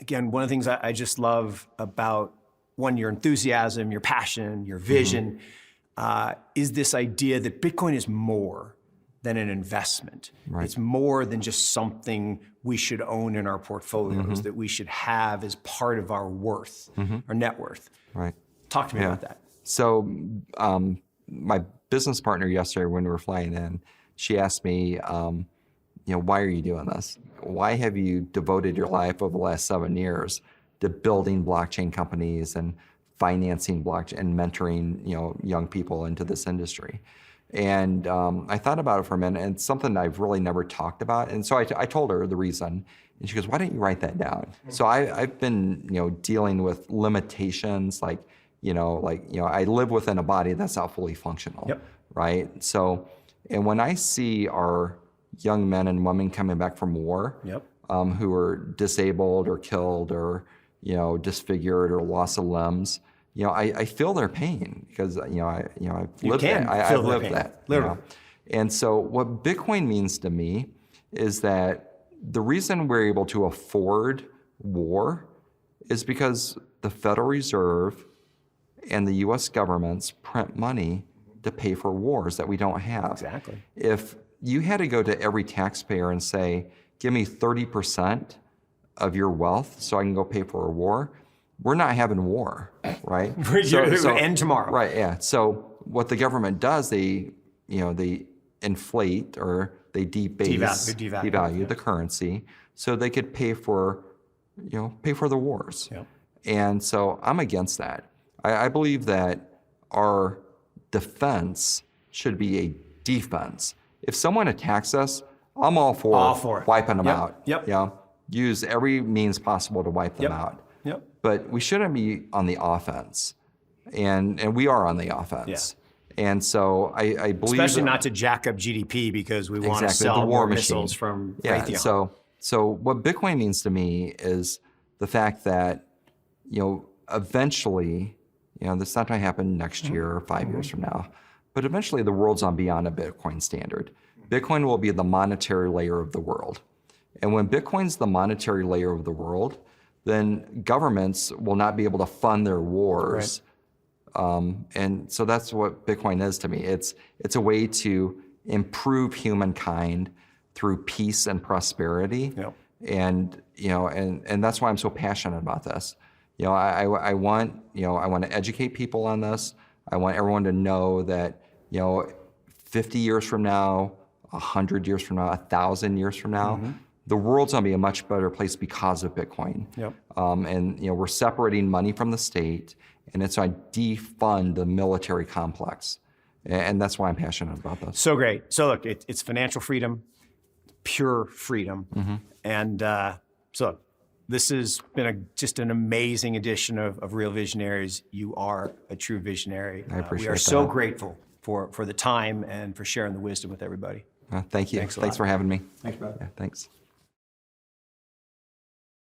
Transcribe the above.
again, one of the things I just love about your enthusiasm, your passion, your vision, is this idea that Bitcoin is more than an investment. Right. It's more than just something we should own in our portfolios, that we should have as part of our worth, our net worth. Right. Talk to me about that. So my business partner yesterday when we were flying in, she asked me, why are you doing this? Why have you devoted your life over the last 7 years to building blockchain companies and financing blockchain and mentoring, young people into this industry? And I thought about it for a minute, and it's something I've really never talked about. And so I told her the reason, and she goes, "Why don't you write that down?" So I've been, dealing with limitations, like I live within a body that's not fully functional, right? So, and when I see our young men and women coming back from war, who are disabled or killed or disfigured or loss of limbs, I feel their pain because I've lived that. I've lived that. Literally. And so what Bitcoin means to me is that the reason we're able to afford war is because the Federal Reserve and the U.S. governments print money to pay for wars that we don't have. Exactly. If you had to go to every taxpayer and say, "Give me 30% of your wealth so I can go pay for a war," we're not having war, right? So end tomorrow. Right, yeah. So what the government does, they inflate or they devalue the currency so they could pay for the wars. And so I'm against that. I believe that our defense should be a defense. If someone attacks us, I'm all for wiping them out. Use every means possible to wipe them out. But we shouldn't be on the offense, and we are on the offense. And so I believe, especially not to jack up GDP because we want to sell more missiles from Raytheon. So what Bitcoin means to me is the fact that eventually, this is not going to happen next year or 5 years from now, but eventually the world's on beyond a Bitcoin standard. Bitcoin will be the monetary layer of the world. And when Bitcoin's the monetary layer of the world, then governments will not be able to fund their wars. And so that's what Bitcoin is to me. It's a way to improve humankind through peace and prosperity. And and that's why I'm so passionate about this. I want to educate people on this. I want everyone to know that 50 years from now, 100 years from now, 1,000 years from now, the world's going to be a much better place because of Bitcoin. And we're separating money from the state, and it's going to defund the military complex. And that's why I'm passionate about this. So great. So look, it's financial freedom, pure freedom. And so this has been just an amazing edition of Real Visionaries. You are a true visionary. I appreciate that. We are so grateful for the time and for sharing the wisdom with everybody. Thank you. Thanks for having me. Thanks, brother. Thanks.